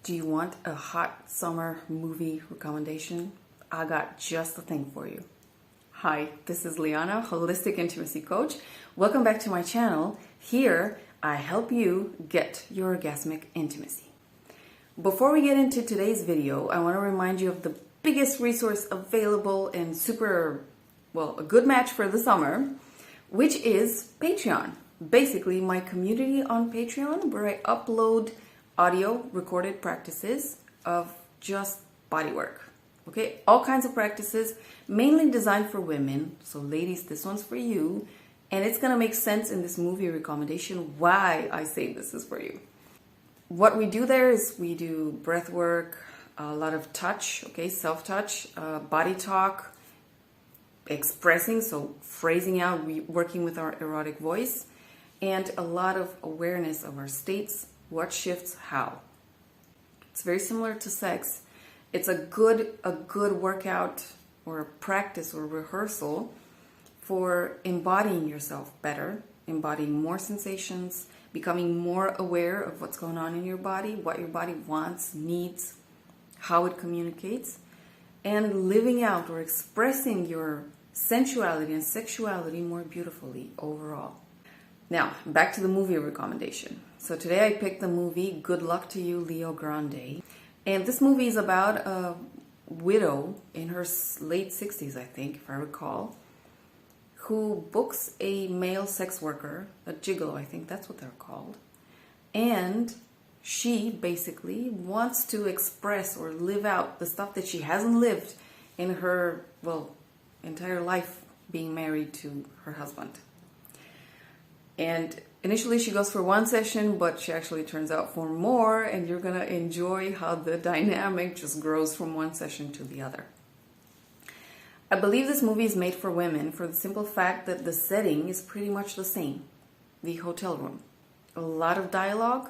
Do you want a hot summer movie recommendation? I got just the thing for you. Hi, this is Liana, Holistic Intimacy Coach. Welcome back to my channel. Here, I help you get your orgasmic intimacy. Before we get into today's video, I want to remind you of the biggest resource available and a good match for the summer, which is Patreon. Basically, my community on Patreon where I upload audio recorded practices of just body work. Okay, all kinds of practices, mainly designed for women. So ladies, this one's for you. And it's gonna make sense in this movie recommendation why I say this is for you. What we do there is we do breath work, a lot of touch, okay, self-touch, body talk, expressing, so phrasing out, working with our erotic voice, and a lot of awareness of our states, what shifts how. It's very similar to sex. It's a good workout or a practice or rehearsal for embodying yourself better, embodying more sensations, becoming more aware of what's going on in your body, what your body wants, needs, how it communicates, and living out or expressing your sensuality and sexuality more beautifully overall. Now, back to the movie recommendation. So today I picked the movie Good Luck to You, Leo Grande. And this movie is about a widow in her late 60s, I think, if I recall, who books a male sex worker, a gigolo, I think that's what they're called. And she basically wants to express or live out the stuff that she hasn't lived in her, entire life being married to her husband. And initially she goes for one session, but she actually turns out for more, and you're gonna enjoy how the dynamic just grows from one session to the other. I believe this movie is made for women for the simple fact that the setting is pretty much the same. The hotel room. A lot of dialogue,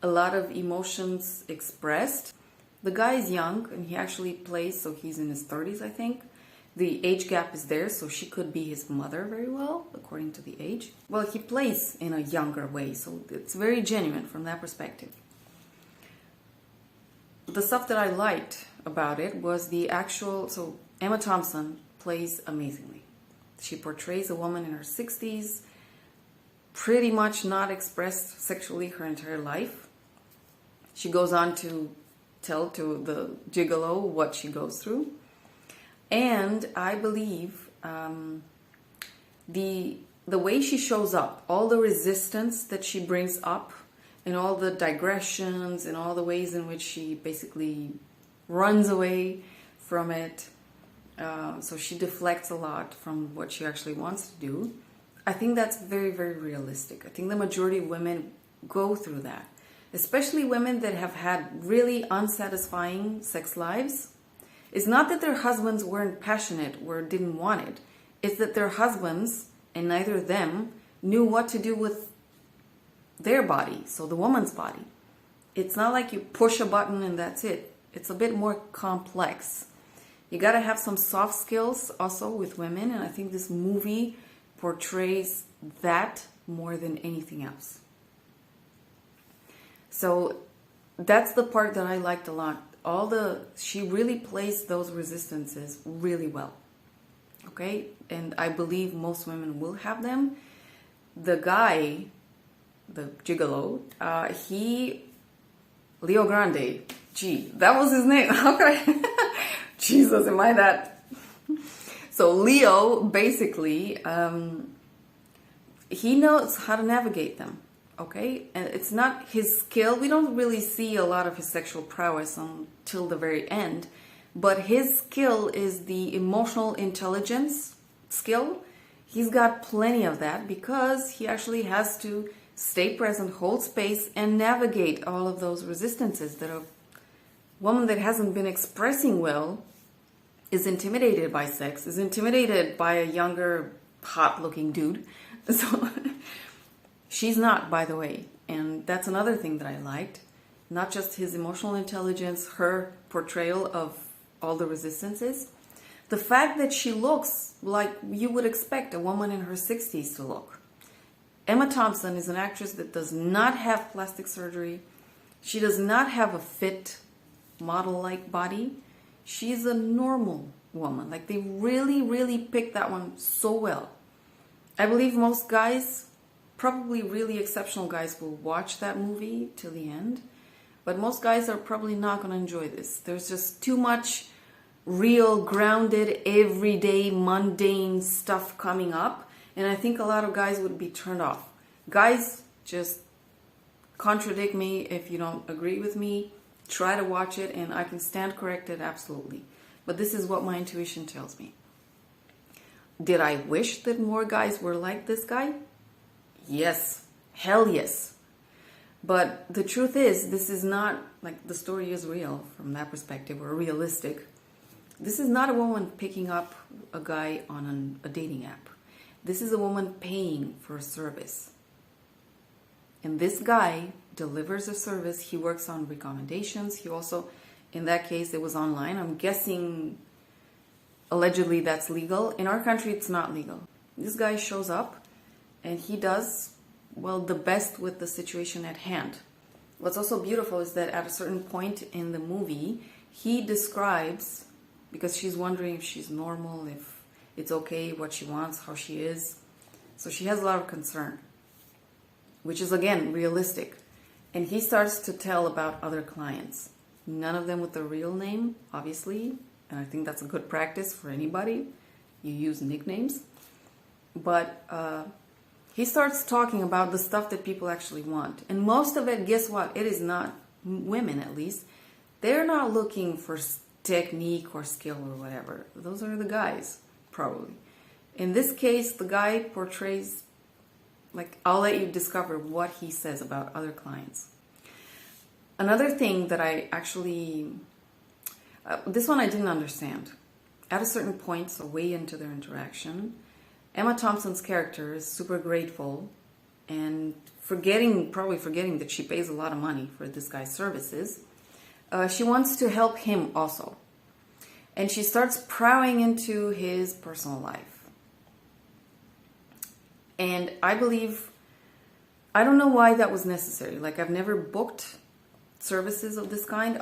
a lot of emotions expressed. The guy is young, and he actually plays, so he's in his 30s, I think. The age gap is there, so she could be his mother very well, according to the age. Well, he plays in a younger way, so it's very genuine from that perspective. The stuff that I liked about it was so Emma Thompson plays amazingly. She portrays a woman in her 60s, pretty much not expressed sexually her entire life. She goes on to tell to the gigolo what she goes through. And I believe the way she shows up, all the resistance that she brings up, and all the digressions, and all the ways in which she basically runs away from it, so she deflects a lot from what she actually wants to do. I think that's very, very realistic. I think the majority of women go through that, especially women that have had really unsatisfying sex lives. It's not that their husbands weren't passionate or didn't want it. It's that their husbands, and neither of them, knew what to do with their body, so the woman's body. It's not like you push a button and that's it. It's a bit more complex. You gotta have some soft skills also with women, and I think this movie portrays that more than anything else. So that's the part that I liked a lot. She really plays those resistances really well. Okay? And I believe most women will have them. The guy, the gigolo, Leo Grande, that was his name. How could I? Jesus, am I that? So Leo, basically, he knows how to navigate them. Okay, and it's not his skill. We don't really see a lot of his sexual prowess until the very end, but his skill is the emotional intelligence skill. He's got plenty of that because he actually has to stay present, hold space, and navigate all of those resistances that a woman that hasn't been expressing well is intimidated by sex, is intimidated by a younger, hot-looking dude. So she's not, by the way, and that's another thing that I liked. Not just his emotional intelligence, her portrayal of all the resistances. The fact that she looks like you would expect a woman in her 60s to look. Emma Thompson is an actress that does not have plastic surgery. She does not have a fit model-like body. She's a normal woman. Like, they really, really picked that one so well. I believe most guys, probably really exceptional guys, will watch that movie till the end. But most guys are probably not going to enjoy this. There's just too much real, grounded, everyday, mundane stuff coming up. And I think a lot of guys would be turned off. Guys, just contradict me if you don't agree with me. Try to watch it and I can stand corrected, absolutely. But this is what my intuition tells me. Did I wish that more guys were like this guy? Yes. Hell yes. But the truth is, this is not, like, the story is real from that perspective, or realistic. This is not a woman picking up a guy on a dating app. This is a woman paying for a service. And this guy delivers a service. He works on recommendations. He also, in that case, it was online. I'm guessing, allegedly, that's legal. In our country, it's not legal. This guy shows up and he does, well, the best with the situation at hand. What's also beautiful is that at a certain point in the movie, he describes, because she's wondering if she's normal, if it's okay, what she wants, how she is. So she has a lot of concern, which is, again, realistic. And he starts to tell about other clients. None of them with a real name, obviously. And I think that's a good practice for anybody. You use nicknames. But he starts talking about the stuff that people actually want. And most of it, guess what? It is not, women at least, they're not looking for technique or skill or whatever. Those are the guys, probably. In this case, the guy portrays, like, I'll let you discover what he says about other clients. Another thing that I actually, this one I didn't understand. At a certain point, so way into their interaction, Emma Thompson's character is super grateful and probably forgetting that she pays a lot of money for this guy's services. She wants to help him also. And she starts prying into his personal life. And I don't know why that was necessary. Like, I've never booked services of this kind.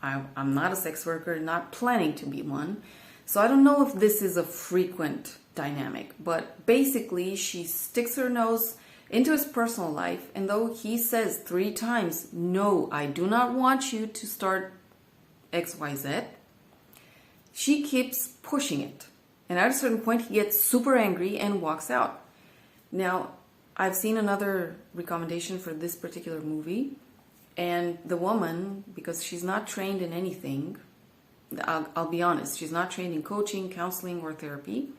I'm not a sex worker, not planning to be one. So I don't know if this is a frequent dynamic. But basically, she sticks her nose into his personal life. And though he says 3 times, no, I do not want you to start XYZ, she keeps pushing it. And at a certain point, he gets super angry and walks out. Now, I've seen another recommendation for this particular movie. And the woman, because she's not trained in anything, I'll be honest, she's not trained in coaching, counseling, or therapy.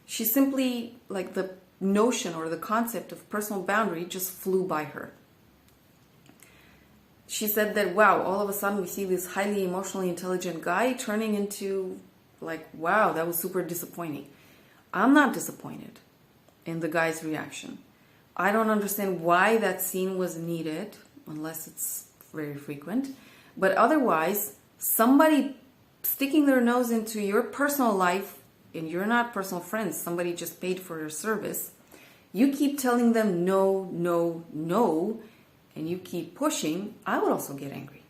She simply, like, the notion or the concept of personal boundary just flew by her. She said that, wow, all of a sudden we see this highly emotionally intelligent guy turning into, like, wow, that was super disappointing. I'm not disappointed in the guy's reaction. I don't understand why that scene was needed, unless it's very frequent. But otherwise, somebody sticking their nose into your personal life, and you're not personal friends, somebody just paid for your service, you keep telling them no, no, no, and you keep pushing, I would also get angry.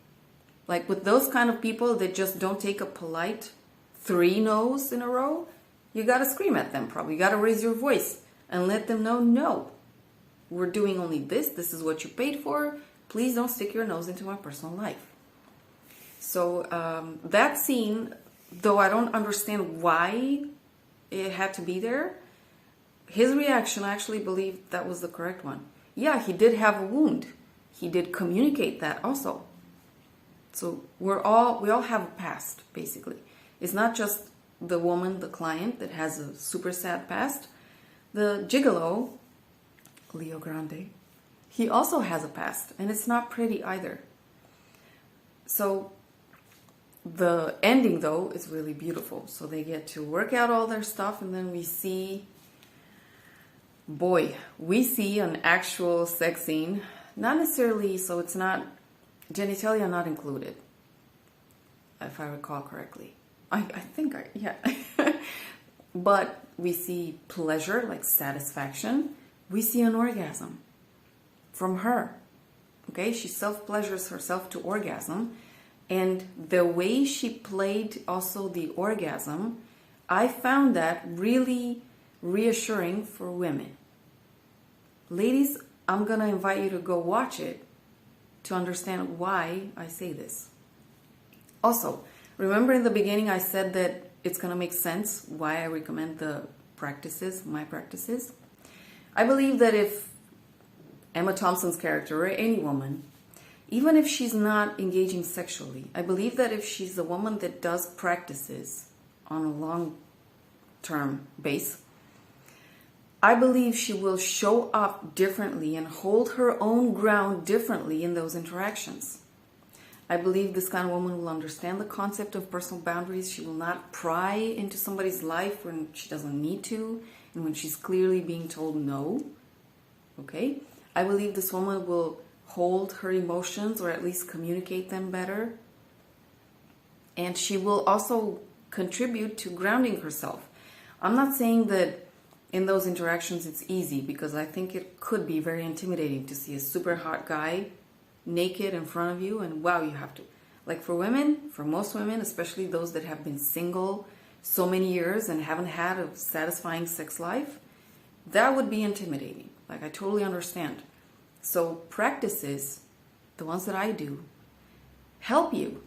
Like, with those kind of people that just don't take a polite 3 no's in a row, you got to scream at them probably. You got to raise your voice and let them know, no, we're doing only this. This is what you paid for. Please don't stick your nose into my personal life. So that scene, though I don't understand why it had to be there, his reaction, I actually believe that was the correct one. Yeah, he did have a wound. He did communicate that also. So we all have a past, basically. It's not just the woman, the client, that has a super sad past. The gigolo, Leo Grande, he also has a past, and it's not pretty either. So the ending, though, is really beautiful. So they get to work out all their stuff, and then we see an actual sex scene. Not necessarily, so it's not, genitalia not included, if I recall correctly. Yeah. But we see pleasure, like satisfaction. We see an orgasm from her. Okay, she self-pleasures herself to orgasm. And the way she played also the orgasm, I found that really reassuring for women. Ladies, I'm going to invite you to go watch it to understand why I say this. Also, remember in the beginning I said that it's going to make sense why I recommend the practices, my practices. I believe that if Emma Thompson's character or any woman, even if she's not engaging sexually, I believe that if she's a woman that does practices on a long-term base, I believe she will show up differently and hold her own ground differently in those interactions. I believe this kind of woman will understand the concept of personal boundaries. She will not pry into somebody's life when she doesn't need to and when she's clearly being told no. Okay? I believe this woman will hold her emotions or at least communicate them better. And she will also contribute to grounding herself. I'm not saying that in those interactions it's easy, because I think it could be very intimidating to see a super hot guy naked in front of you and wow, you have to. Like for women, for most women, especially those that have been single so many years and haven't had a satisfying sex life, that would be intimidating. Like I totally understand. So practices, the ones that I do, help you.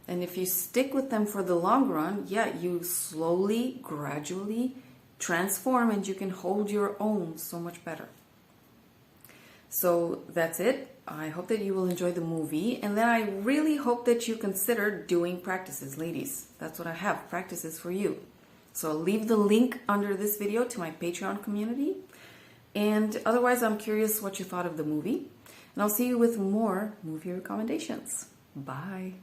And if you stick with them for the long run, yeah, you slowly, gradually transform and you can hold your own so much better. So that's it. I hope that you will enjoy the movie. And then I really hope that you consider doing practices, ladies. That's what I have, practices for you. So I'll leave the link under this video to my Patreon community. And otherwise, I'm curious what you thought of the movie. And I'll see you with more movie recommendations. Bye.